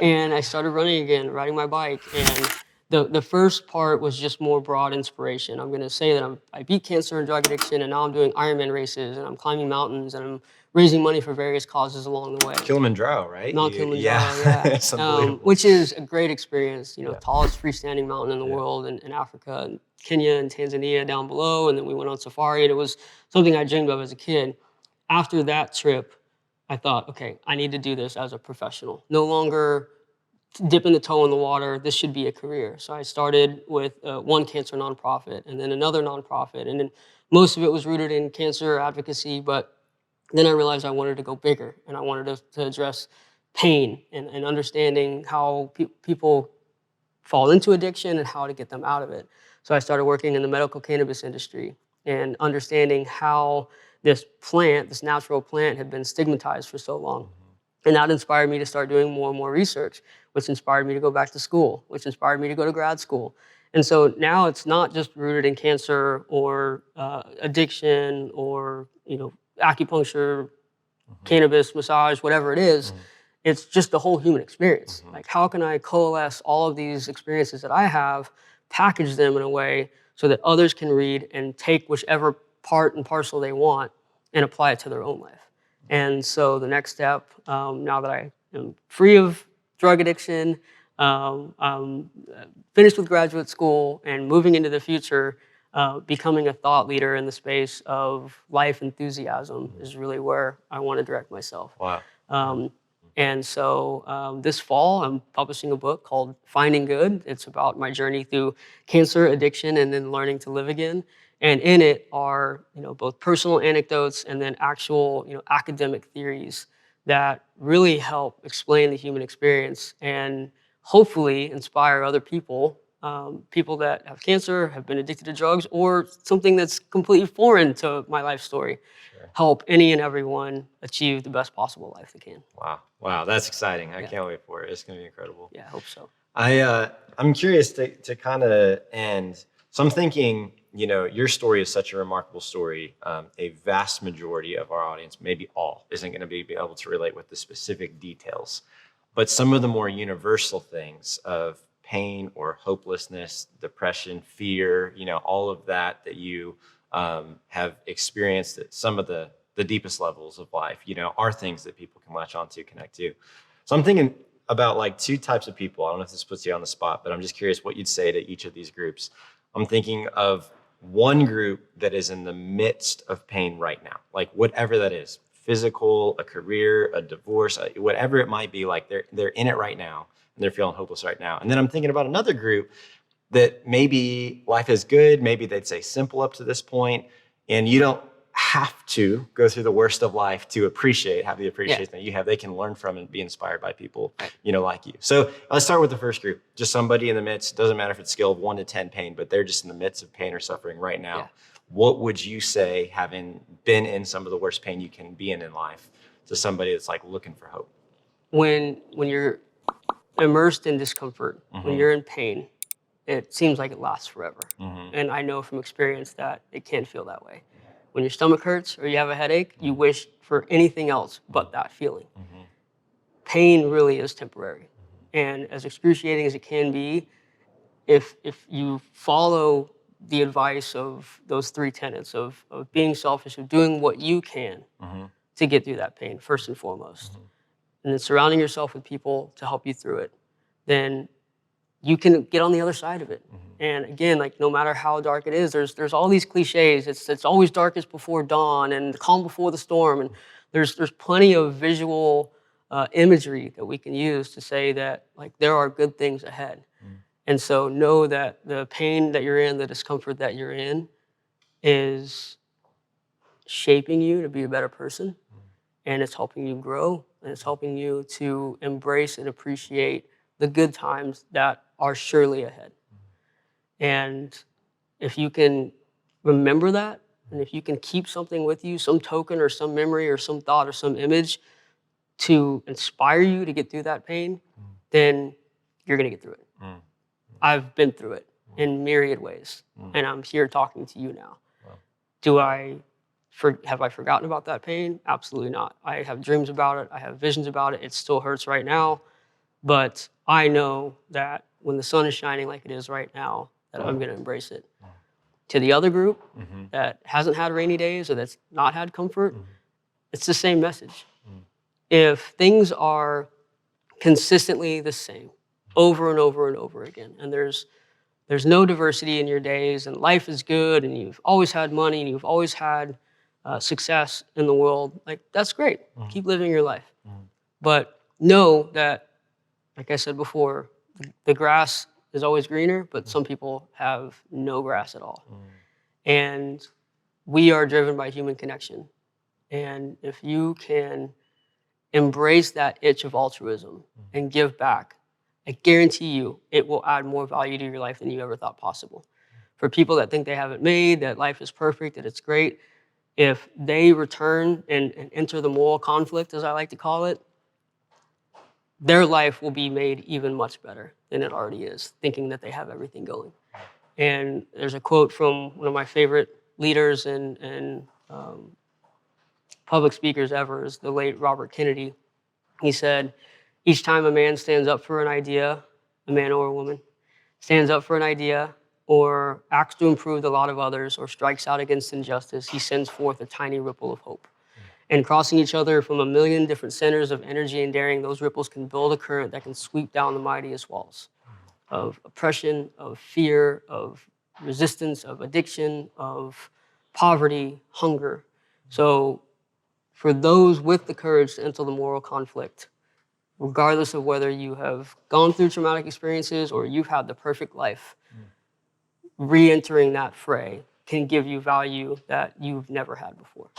Speaker 1: And I started running again, riding my bike. And The first part was just more broad inspiration. I'm going to say that I beat cancer and drug addiction, and now I'm doing Ironman races, and I'm climbing mountains, and I'm raising money for various causes along the way.
Speaker 3: Kilimanjaro, right?
Speaker 1: Mount Kilimanjaro, yeah.
Speaker 3: It's unbelievable.
Speaker 1: Which is a great experience,
Speaker 3: Yeah.
Speaker 1: tallest freestanding mountain in the world in Africa, and Kenya and Tanzania down below, and then we went on safari, and it was something I dreamed of as a kid. After that trip, I thought, okay, I need to do this as a professional. No longer dipping the toe in the water, this should be a career. So I started with one cancer nonprofit and then another nonprofit. And then most of it was rooted in cancer advocacy, but then I realized I wanted to go bigger and I wanted to address pain and understanding how people fall into addiction and how to get them out of it. So I started working in the medical cannabis industry and understanding how this plant, this natural plant, had been stigmatized for so long. And that inspired me to start doing more and more research, which inspired me to go back to school, which inspired me to go to grad school. And so now it's not just rooted in cancer or addiction or acupuncture, cannabis, massage, whatever it is. It's just the whole human experience. Like, how can I coalesce all of these experiences that I have, package them in a way so that others can read and take whichever part and parcel they want and apply it to their own life. And so the next step, now that I am free of drug addiction, finished with graduate school and moving into the future, becoming a thought leader in the space of life enthusiasm is really where I want to direct myself.
Speaker 3: Wow.
Speaker 1: And so this fall, I'm publishing a book called Finding Good. It's about my journey through cancer, addiction, and then learning to live again. And in it are, both personal anecdotes and then actual, academic theories that really help explain the human experience and hopefully inspire other people, people that have cancer, have been addicted to drugs, or something that's completely foreign to my life story. Help any and everyone achieve the best possible life they can.
Speaker 3: Wow, that's exciting. I can't wait for it. It's going to be incredible.
Speaker 1: Yeah, I hope so.
Speaker 3: I'm curious to kind of end. So I'm thinking, your story is such a remarkable story. A vast majority of our audience, maybe all, isn't going to be able to relate with the specific details. But some of the more universal things of pain or hopelessness, depression, fear, all of that you have experienced at some of the deepest levels of life, are things that people can latch onto, connect to. So I'm thinking about like two types of people. I don't know if this puts you on the spot, but I'm just curious what you'd say to each of these groups. I'm thinking of one group that is in the midst of pain right now, like whatever that is, physical, a career, a divorce, whatever it might be, like they're in it right now and they're feeling hopeless right now. And then I'm thinking about another group that maybe life is good, maybe they'd say simple up to this point, and you don't have to go through the worst of life to have the appreciation that you have. They can learn from and be inspired by people, like you. So let's start with the first group, just somebody in the midst, doesn't matter if it's scale of 1 to 10 pain, but they're just in the midst of pain or suffering right now. Yeah. What would you say, having been in some of the worst pain you can be in life, to somebody that's like looking for hope?
Speaker 1: When you're immersed in discomfort, when you're in pain, it seems like it lasts forever. And I know from experience that it can feel that way. When your stomach hurts or you have a headache, you wish for anything else but that feeling. Pain really is temporary. And as excruciating as it can be, if you follow the advice of those 3 tenets of being selfish, of doing what you can to get through that pain, first and foremost, and then surrounding yourself with people to help you through it, then you can get on the other side of it. And again, like no matter how dark it is, there's all these cliches. It's always darkest before dawn and the calm before the storm. And there's plenty of visual imagery that we can use to say that like there are good things ahead. And so know that the pain that you're in, the discomfort that you're in, is shaping you to be a better person. And it's helping you grow, and it's helping you to embrace and appreciate the good times that are surely ahead. And if you can remember that, and if you can keep something with you, some token or some memory or some thought or some image to inspire you to get through that pain, then you're going to get through it. I've been through it in myriad ways, and I'm here talking to you now. Have I forgotten about that pain? Absolutely not. I have dreams about it. I have visions about it. It still hurts right now, but I know that when the sun is shining like it is right now, that I'm going to embrace it. To the other group that hasn't had rainy days or that's not had comfort, it's the same message. If things are consistently the same over and over and over again, and there's no diversity in your days, and life is good, and you've always had money, and you've always had success in the world, like, that's great. Keep living your life. But know that, like I said before, the grass is always greener, but some people have no grass at all. And we are driven by human connection. And if you can embrace that itch of altruism and give back, I guarantee you it will add more value to your life than you ever thought possible. For people that think they have it made, that life is perfect, that it's great, if they return and enter the moral conflict, as I like to call it, their life will be made even much better than it already is, thinking that they have everything going. And there's a quote from one of my favorite leaders and public speakers ever, is the late Robert Kennedy. He said, each time a man stands up for an idea, a man or a woman, stands up for an idea or acts to improve the lot of others or strikes out against injustice, he sends forth a tiny ripple of hope. And crossing each other from a million different centers of energy and daring, those ripples can build a current that can sweep down the mightiest walls of oppression, of fear, of resistance, of addiction, of poverty, hunger. So for those with the courage to enter the moral conflict, regardless of whether you have gone through traumatic experiences or you've had the perfect life, re-entering that fray can give you value that you've never had before.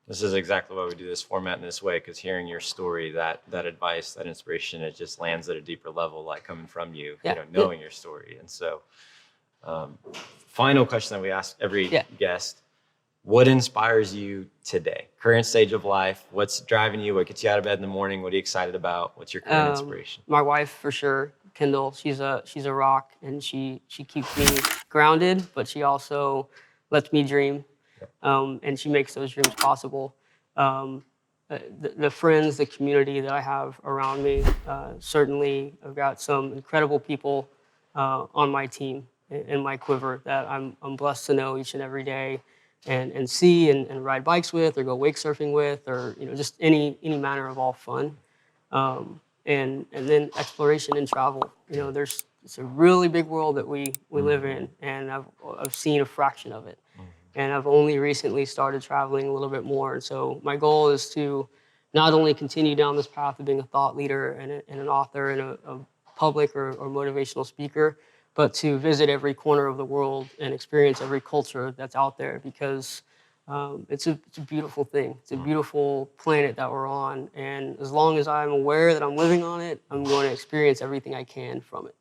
Speaker 3: This is exactly why we do this format in this way, because hearing your story, that advice, that inspiration, it just lands at a deeper level, like coming from you, knowing your story. And so, final question that we ask every guest: what inspires you today? Current stage of life, what's driving you? What gets you out of bed in the morning? What are you excited about? What's your current inspiration?
Speaker 1: My wife, for sure, Kendall. She's a rock, and she keeps me grounded, but she also lets me dream. And she makes those dreams possible. The friends, the community that I have around me, certainly I've got some incredible people on my team, in my quiver, that I'm blessed to know each and every day and see and ride bikes with, or go wake surfing with, or just any manner of all fun. And then exploration and travel. It's a really big world that we live in, and I've seen a fraction of it. And I've only recently started traveling a little bit more. And so my goal is to not only continue down this path of being a thought leader and an author and a public or motivational speaker, but to visit every corner of the world and experience every culture that's out there, because it's a beautiful thing. It's a beautiful planet that we're on. And as long as I'm aware that I'm living on it, I'm going to experience everything I can from it.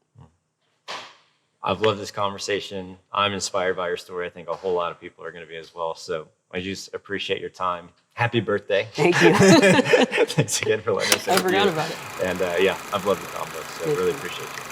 Speaker 3: I've loved this conversation. I'm inspired by your story. I think a whole lot of people are going to be as well. So I just appreciate your time. Happy birthday.
Speaker 1: Thank you.
Speaker 3: Thanks again for letting us.
Speaker 1: I forgot about it.
Speaker 3: And I've loved the combo. So really appreciate you.